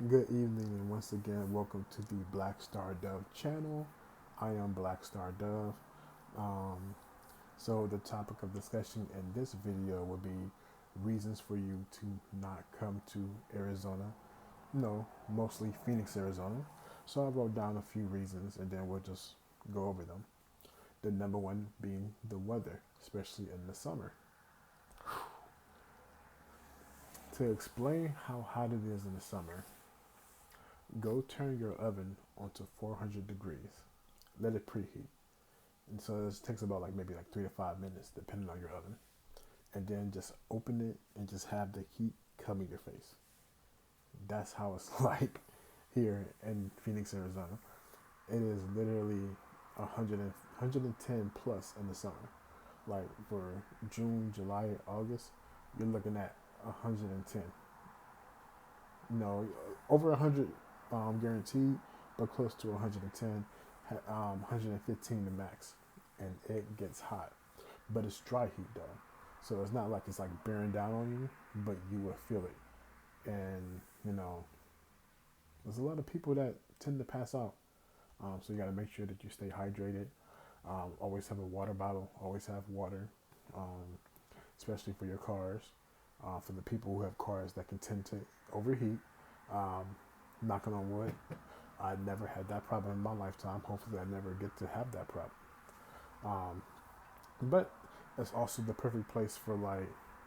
Good evening, and once again, welcome to the Black Star Dove channel. I am Black Star Dove. Um, so, the topic of discussion in this video will be reasons for you to not come to Arizona. No, mostly Phoenix, Arizona. So, I wrote down a few reasons and then we'll just go over them. The number one being the weather, especially in the summer. To explain how hot it is in the summer, go turn your oven onto 400 degrees. Let it preheat. And so this takes about like maybe like 3 to 5 minutes, depending on your oven. And then just open it and just have the heat come in your face. That's how it's like here in Phoenix, Arizona. It is literally 110 plus in the summer. Like for June, July, August, you're looking at 110. No, over 100 guaranteed, but close to 110, 115 the max, and it gets hot. But it's dry heat though, so it's not like it's like bearing down on you, but you will feel it. And there's a lot of people that tend to pass out. So you got to make sure that you stay hydrated. Always have a water bottle. Always have water, um, especially for your cars. For the people who have cars that can tend to overheat. Um, Knocking on wood, I never had that problem in my lifetime. Hopefully, I never get to have that problem. Um, but it's also the perfect place for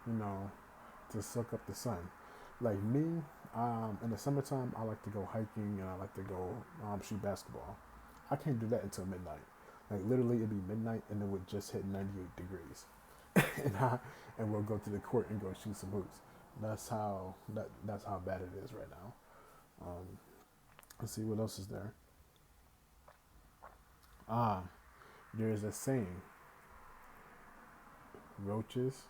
you know, to soak up the sun. Like me, in the summertime, I like to go hiking and I like to go shoot basketball. I can't do that until midnight. Like literally, it'd be midnight and it would just hit 98 degrees, and we'll go to the court and go shoot some hoops. That's how bad it is right now. Um, let's see what else is there. Ah, there's a saying: roaches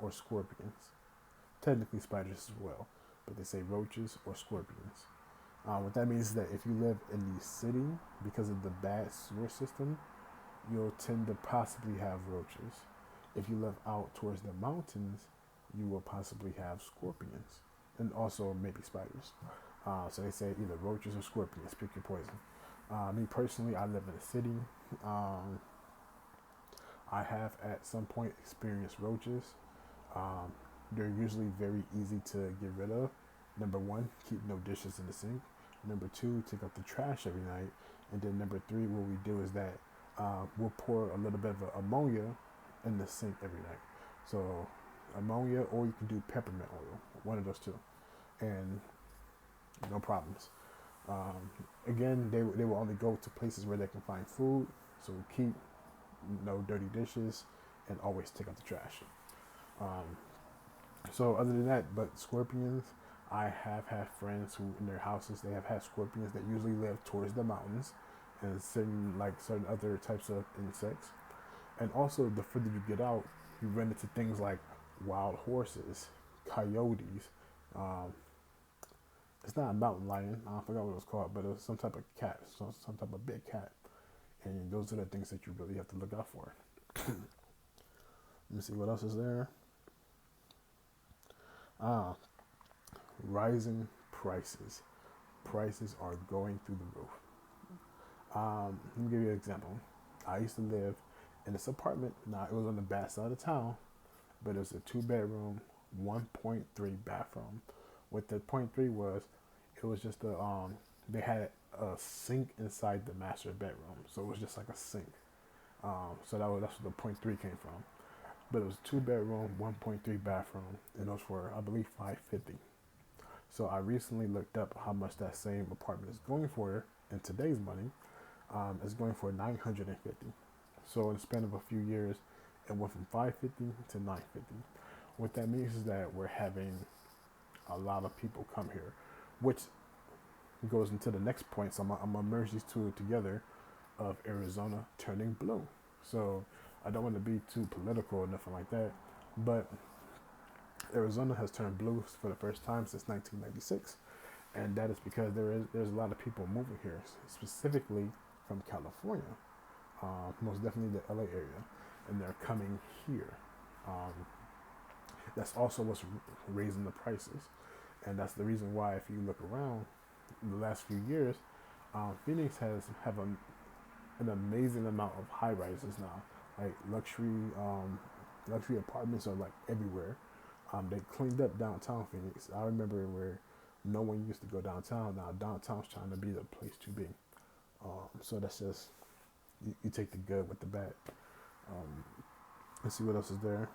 or scorpions. Technically spiders as well, but they say roaches or scorpions. What that means is that if you live in the city, because of the bad sewer system, you'll tend to possibly have roaches. If you live out towards the mountains, you will possibly have scorpions and also maybe spiders. So they say either roaches or scorpions, pick your poison. Me personally, I live in a city. Um, I have at some point experienced roaches. Um, they're usually very easy to get rid of. Number one, keep no dishes in the sink. Number two, take out the trash every night. And then number three, what we do is that we'll pour a little bit of ammonia in the sink every night. So ammonia, or you can do peppermint oil, one of those two, and no problems. Again, they will only go to places where they can find food. So keep no dirty dishes and always take out the trash. Um, So other than that, but scorpions, I have had friends who in their houses they have had scorpions that usually live towards the mountains, and certain other types of insects. And also, the further you get out, you run into things like wild horses, coyotes. Um, it's not a mountain lion. I forgot what it was called, but it was some type of cat, some type of big cat. And those are the things that you really have to look out for. Let me see what else is there. Ah, rising prices. Prices are going through the roof. Let me give you an example. I used to live in this apartment. Now it was on the bad side of town, but it was a 2 bedroom, 1.3 bathroom. What the point three was, it was just a they had a sink inside the master bedroom, so it was just like a sink. That's where the point three came from. But it was 2 bedroom, 1.3 bathroom, and those were I believe 550. So I recently looked up how much that same apartment is going for in today's money. It's going for 950. So in the span of a few years, it went from 550 to 950. What that means is that we're having a lot of people come here, which goes into the next point. So I'm gonna merge these two together, of Arizona turning blue. So I don't want to be too political or nothing like that, but Arizona has turned blue for the first time since 1996, and that is because there's a lot of people moving here, specifically from California, most definitely the LA area, and they're coming here. Um, that's also what's raising the prices. and that's the reason why if you look around the last few years, Phoenix has have an amazing amount of high rises now, like luxury apartments are like everywhere. They cleaned up downtown Phoenix. I remember where no one used to go downtown. Now downtown's trying to be the place to be. So that's just you take the good with the bad. Um, let's see what else is there.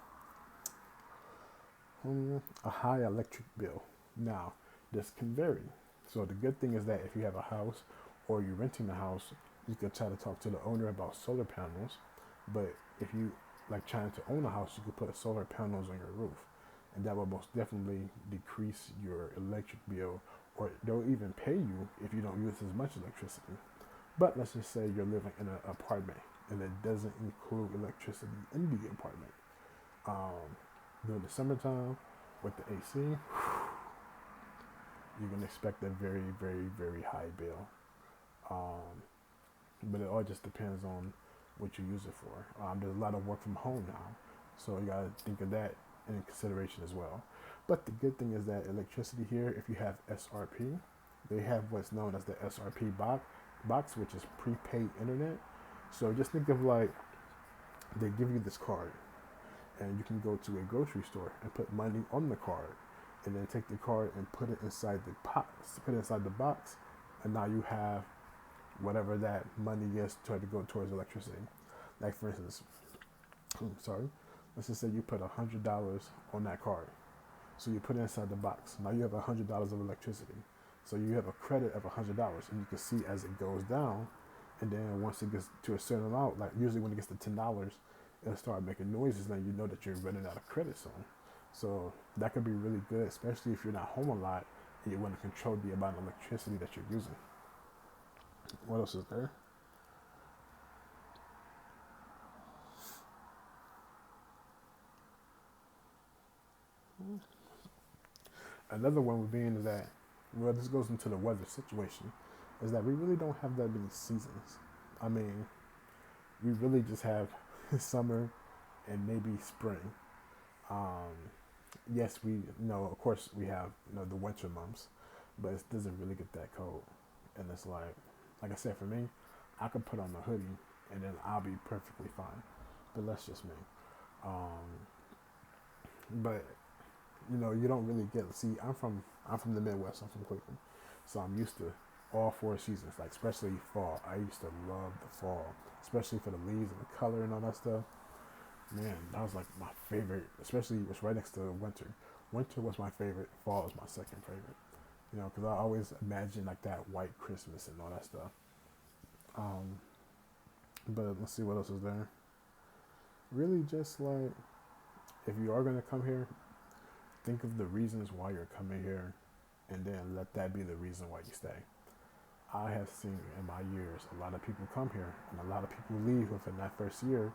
A high electric bill. Now this can vary. So the good thing is that if you have a house or you're renting a house, you could try to talk to the owner about solar panels. But if you like trying to own a house, you could put solar panels on your roof, and that will most definitely decrease your electric bill, or they'll even pay you if you don't use as much electricity. But let's just say you're living in an apartment and it doesn't include electricity in the apartment. Um, During the summertime with the AC, you can expect a very, very, very high bill. Um, but it all just depends on what you use it for. There's a lot of work from home now, so you gotta think of that in consideration as well. But the good thing is that electricity here, if you have SRP, they have what's known as the SRP box, which is prepaid internet. So just think of like they give you this card, and you can go to a grocery store and put money on the card, and then take the card and put it inside the box, and now you have whatever that money is to go towards electricity. Like for instance, sorry, let's just say you put $100 on that card. So you put it inside the box. Now you have $100 of electricity. So you have a credit of $100, and you can see as it goes down, and then once it gets to a certain amount, like usually when it gets to $10, it'll start making noises, and you know that you're running out of credit soon. So that could be really good, especially if you're not home a lot and you want to control the amount of electricity that you're using. What else is there? Another one would be is that, well, this goes into the weather situation, is that we really don't have that many seasons. I mean, we really just have summer and maybe spring. Um, yes, of course, we have the winter months, but it doesn't really get that cold. And it's like I said, for me, I could put on a hoodie and then I'll be perfectly fine. But that's just me. Um, but you don't really get. See, I'm from the Midwest. I'm from Cleveland, so I'm used to all four seasons. Like especially fall. I used to love the fall, especially for the leaves and the color and all that stuff. Man, that was like my favorite. Especially it was right next to winter. Winter was my favorite. Fall is my second favorite. Because I always imagine like that white Christmas and all that stuff. Um, but let's see what else is there. Really, just like if you are gonna come here, think of the reasons why you're coming here, and then let that be the reason why you stay. I have seen in my years a lot of people come here, and a lot of people leave within that first year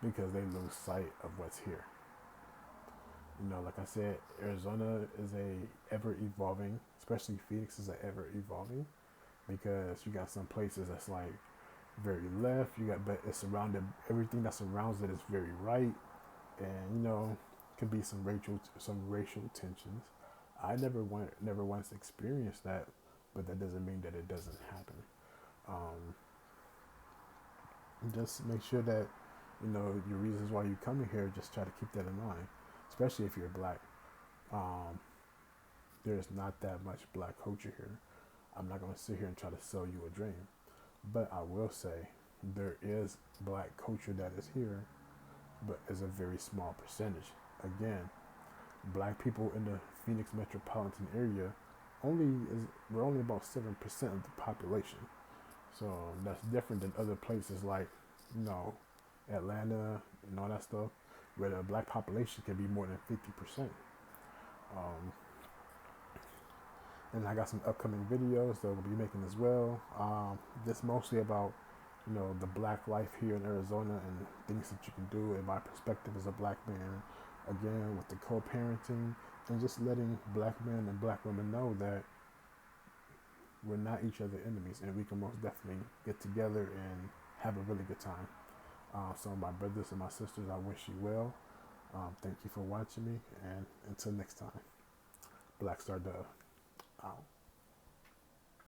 because they lose sight of what's here. Like I said, Arizona is a ever evolving, especially Phoenix is a ever evolving, because you got some places that's like very left. But it's surrounded. Everything that surrounds it is very right, and can be some racial tensions. I never once experienced that, but that doesn't mean that it doesn't happen. Um, just make sure that your reasons why you're coming here. Just try to keep that in mind, especially if you're black. Um, there's not that much black culture here. I'm not going to sit here and try to sell you a dream, but I will say there is black culture that is here, but is a very small percentage. Again, black people in the Phoenix metropolitan area we're only about 7% of the population. So that's different than other places like you know Atlanta and all that stuff, where the black population can be more than 50%. Um, and I got some upcoming videos that we'll be making as well. This mostly about the black life here in Arizona and things that you can do in my perspective as a black man. Again, with the co-parenting and just letting black men and black women know that we're not each other enemies, and we can most definitely get together and have a really good time. So my brothers and my sisters, I wish you well. Thank you for watching me, and until next time. Black Star Dove.